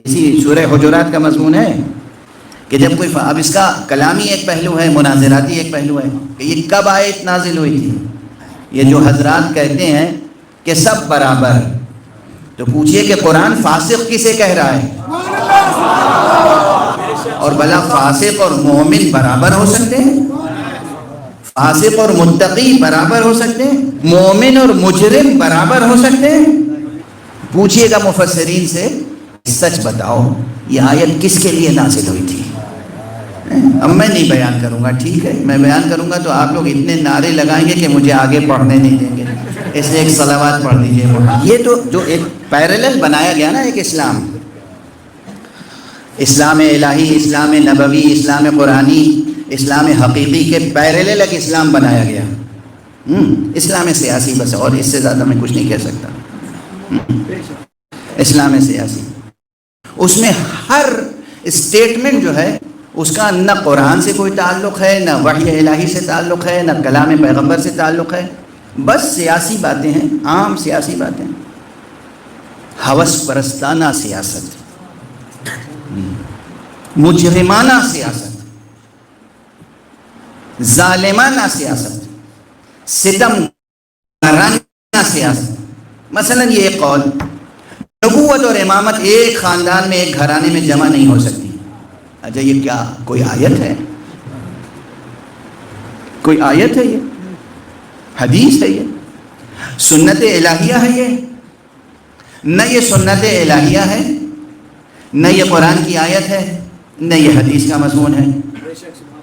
اسی سورہ حجرات کا مضمون ہے کہ جب کوئی اب اس کا کلامی ایک پہلو ہے، مناظراتی ایک پہلو ہے کہ یہ کب آیت نازل ہوئی تھی۔ یہ جو حضرات کہتے ہیں کہ سب برابر، تو پوچھئے کہ قرآن فاسق کسے کہہ رہا ہے؟ اور بھلا فاسق اور مومن برابر ہو سکتے ہیں؟ فاسق اور متقی برابر ہو سکتے ہیں؟ مومن اور مجرم برابر ہو سکتے ہیں؟ پوچھئے گا مفسرین سے، سچ بتاؤ یہ آیت کس کے لیے نازل ہوئی تھی؟ اب میں نہیں بیان کروں گا، ٹھیک ہے؟ میں بیان کروں گا تو آپ لوگ اتنے نعرے لگائیں گے کہ مجھے آگے پڑھنے نہیں دیں گے، اس لیے ایک صلوات پڑھ دیجیے۔ یہ تو جو ایک پیرلل بنایا گیا نا، ایک اسلام الہی، اسلام نبوی، اسلام قرآنی، اسلام حقیقی کے پیرلل ایک اسلام بنایا گیا۔ اسلام سیاسی بس، اور اس سے زیادہ میں کچھ نہیں کہہ سکتا۔ اسلام سیاسی، اس میں ہر اسٹیٹمنٹ جو ہے اس کا نہ قرآن سے کوئی تعلق ہے، نہ وحی الہی سے تعلق ہے، نہ کلام پیغمبر سے تعلق ہے، بس سیاسی باتیں ہیں، عام سیاسی باتیں، ہوس پرستانہ سیاست، مجرمانہ سیاست، ظالمانہ سیاست، ستم گارانہ سیاست۔ مثلا یہ ایک قول، نبوت اور امامت ایک خاندان میں، ایک گھرانے میں جمع نہیں ہو سکتی۔ اچھا یہ کیا کوئی آیت ہے؟ کوئی آیت ہے؟ یہ حدیث ہے؟ یہ سنت الہیہ ہے؟ یہ نہ یہ سنت الہیہ ہے، نہ یہ قرآن کی آیت ہے، نہ یہ حدیث کا مضمون ہے۔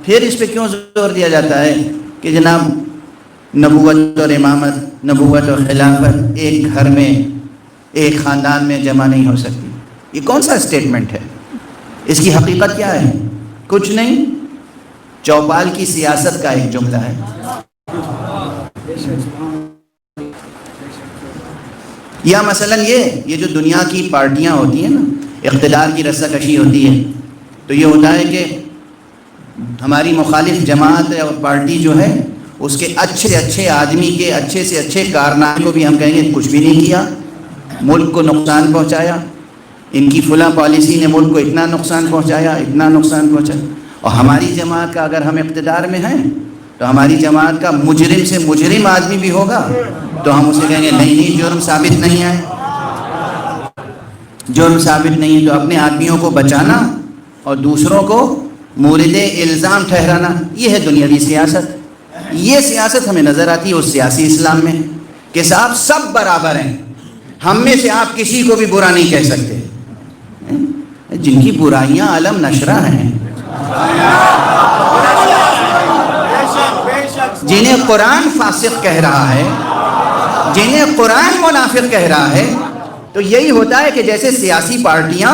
پھر اس پہ کیوں زور دیا جاتا ہے کہ جناب نبوت اور امامت، نبوت اور خلافت ایک گھر میں، ایک خاندان میں جمع نہیں ہو سکتی؟ یہ کون سا اسٹیٹمنٹ ہے؟ اس کی حقیقت کیا ہے؟ کچھ نہیں، چوپال کی سیاست کا ایک جملہ ہے۔ یا مثلا یہ جو دنیا کی پارٹیاں ہوتی ہیں نا، اقتدار کی رسہ کشی ہوتی ہے، تو یہ ہوتا ہے کہ ہماری مخالف جماعت اور پارٹی جو ہے، اس کے اچھے آدمی کے اچھے سے اچھے کارنامے کو بھی ہم کہیں گے کچھ بھی نہیں کیا، ملک کو نقصان پہنچایا، ان کی فلاں پالیسی نے ملک کو اتنا نقصان پہنچایا، اتنا نقصان پہنچایا۔ اور ہماری جماعت کا اگر ہم اقتدار میں ہیں تو ہماری جماعت کا مجرم سے مجرم آدمی بھی ہوگا تو ہم اسے کہیں گے نہیں جرم ثابت نہیں ہے، جرم ثابت نہیں ہے۔ تو اپنے آدمیوں کو بچانا اور دوسروں کو مورد الزام ٹھہرانا، یہ ہے دنیاوی سیاست۔ یہ سیاست ہمیں نظر آتی ہے اس سیاسی اسلام میں کہ صاحب سب برابر ہیں، ہم میں سے آپ کسی کو بھی برا نہیں کہہ سکتے۔ جن کی برائیاں عالم نشرہ ہیں، جنہیں قرآن فاسق کہہ رہا ہے، جنہیں قرآن منافق کہہ رہا ہے، تو یہی ہوتا ہے کہ جیسے سیاسی پارٹیاں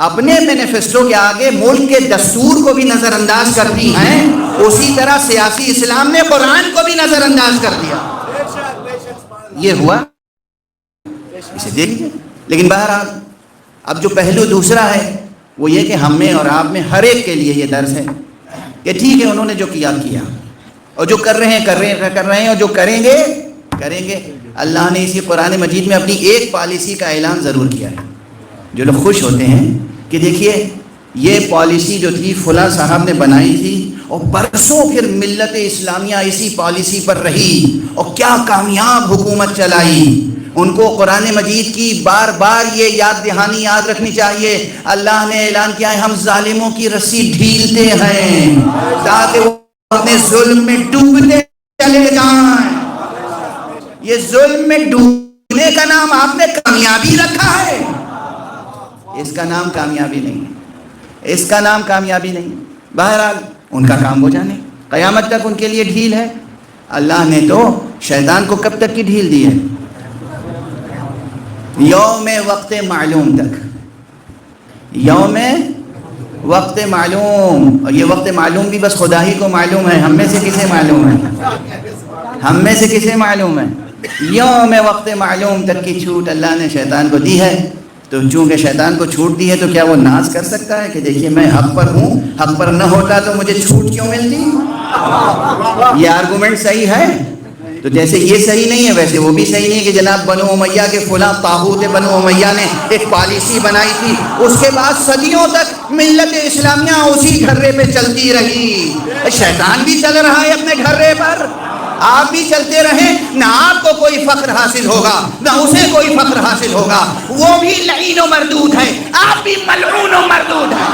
اپنے مینیفیسٹو کے آگے ملک کے دستور کو بھی نظر انداز کرتی ہیں، اسی طرح سیاسی اسلام نے قرآن کو بھی نظر انداز کر دیا۔ یہ ہوا، اسے دیکھ لیجیے۔ لیکن بہرحال اب جو پہلو دوسرا ہے وہ یہ کہ ہم میں اور آپ میں ہر ایک کے لیے یہ درس ہے کہ ٹھیک ہے انہوں نے جو کیا کیا، اور جو کر رہے ہیں اور جو کریں گے۔ اللہ نے اسی قرآن مجید میں اپنی ایک پالیسی کا اعلان ضرور کیا ہے۔ جو لوگ خوش ہوتے ہیں کہ دیکھیے یہ پالیسی جو تھی فلاں صاحب نے بنائی تھی اور برسوں پھر ملت اسلامیہ اسی پالیسی پر رہی اور کیا کامیاب حکومت چلائی، ان کو قرآن مجید کی بار بار یہ یاد دہانی یاد رکھنی چاہیے۔ اللہ نے اعلان کیا ہے ہم ظالموں کی رسی ڈھیلتے ہیں تاکہ وہ اپنے ظلم میں ڈوبتے چلے جائیں۔ یہ ظلم میں ڈوبنے کا نام آپ نے کامیابی رکھا ہے، اس کا نام کامیابی نہیں ہے، اس کا نام کامیابی نہیں ہے۔ بہرحال ان کا کام وہ جانے، قیامت تک ان کے لیے ڈھیل ہے۔ اللہ نے تو شیطان کو کب تک کی ڈھیل دی ہے؟ یوم وقت معلوم تک، یوم وقت معلوم۔ اور یہ وقت معلوم بھی بس خدا ہی کو معلوم ہے، ہم میں سے کسے معلوم ہے؟ ہم میں سے کسے معلوم ہے؟ یوم وقت معلوم تک کی چھوٹ اللہ نے شیطان کو دی ہے۔ تو چونکہ شیطان کو چھوٹ دی ہے تو کیا وہ ناز کر سکتا ہے کہ دیکھیے میں حق پر ہوں، حق پر نہ ہوتا تو مجھے چھوٹ کیوں ملتی؟ یہ آرگومنٹ صحیح ہے؟ تو جیسے یہ صحیح نہیں ہے ویسے وہ بھی صحیح نہیں کہ جناب بنو امیہ کے فلاں طاغوت بنو امیہ نے ایک پالیسی بنائی تھی، اس کے بعد صدیوں تک ملت اسلامیہ اسی گھرے پہ چلتی رہی۔ شیطان بھی چل رہا ہے اپنے گھرے پر، آپ بھی چلتے رہیں، نہ آپ کو کوئی فخر حاصل ہوگا نہ اسے کوئی فخر حاصل ہوگا، وہ بھی لعین و مردود ہے، آپ بھی ملعون و مردود ہیں۔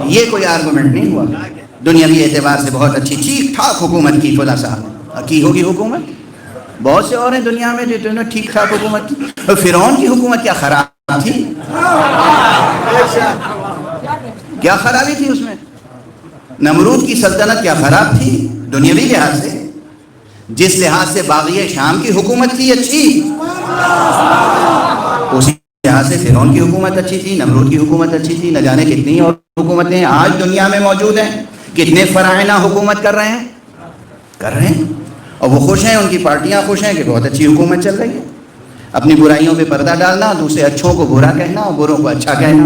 یہ کوئی آرگومنٹ نہیں ہوا۔ دنیاوی اعتبار سے بہت اچھی ٹھیک ٹھاک حکومت کی فلاں صاحب کی ہوگی حکومت، بہت سے اور ہیں دنیا میں جو نے ٹھیک ٹھاک حکومت کی۔ فرعون کی حکومت کیا خراب تھی؟ کیا خرابی تھی اس میں؟ نمرود کی سلطنت کیا خراب تھی دنیاوی لحاظ سے؟ جس لحاظ سے باغی شام کی حکومت تھی اچھی، اسی لحاظ سے فرعون کی حکومت اچھی تھی، نمرود کی حکومت اچھی تھی، نہ جانے کتنی اور حکومتیں آج دنیا میں موجود ہیں، کتنے فراعنہ حکومت کر رہے ہیں اور وہ خوش ہیں، ان کی پارٹیاں خوش ہیں کہ بہت اچھی حکومت چل رہی ہے۔ اپنی برائیوں پہ پردہ ڈالنا، دوسرے اچھوں کو برا کہنا اور بروں کو اچھا کہنا،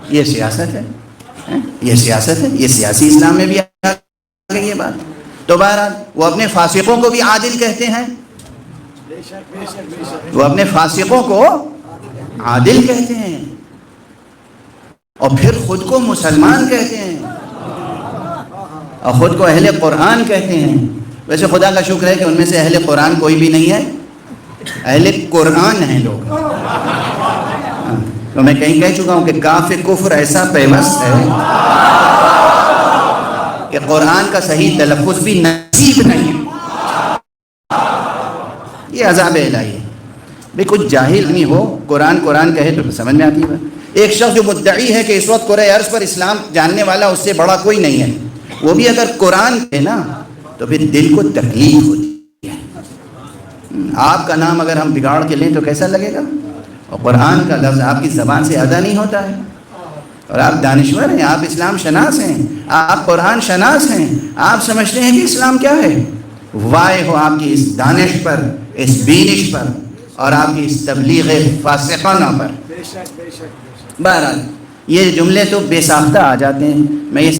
یہ سیاست ہے، یہ سیاست ہے، یہ سیاسی اسلام میں بھی آ گئی یہ بات۔ تو بہرحال وہ اپنے فاسقوں کو بھی عادل کہتے ہیں، وہ اپنے فاسقوں کو عادل کہتے ہیں اور پھر خود کو مسلمان کہتے ہیں اور خود کو اہل قرآن کہتے ہیں۔ ویسے خدا کا شکر ہے کہ ان میں سے اہل قرآن کوئی بھی نہیں ہے، اہل قرآن ہیں لوگ۔ تو میں کہیں کہہ چکا ہوں کہ کاف کفر ایسا پیوست ہے کہ قرآن کا صحیح تلفظ بھی نصیب نہیں، یہ عذاب الہی ہے۔ بھئی کچھ جاہل نہیں ہو قرآن کہے تو سمجھ میں آتی ہے۔ ایک شخص جو مدعی ہے کہ اس وقت کرۂ ارض پر اسلام جاننے والا اس سے بڑا کوئی نہیں ہے، وہ بھی اگر قرآن ہے نا تو پھر دل کو تکلیف ہوتی ہے۔ آپ کا نام اگر ہم بگاڑ کے لیں تو کیسا لگے گا؟ اور قرآن کا لفظ آپ کی زبان سے ادا نہیں ہوتا ہے، اور آپ دانشور ہیں، آپ اسلام شناس ہیں، آپ قرآن شناس ہیں، آپ سمجھتے ہیں کہ اسلام کیا ہے۔ وائے ہو آپ کی اس دانش پر، اس بینش پر اور آپ کی اس تبلیغ فاسقانہ پر۔ بہرحال یہ جملے تو بے ساختہ آ جاتے ہیں، میں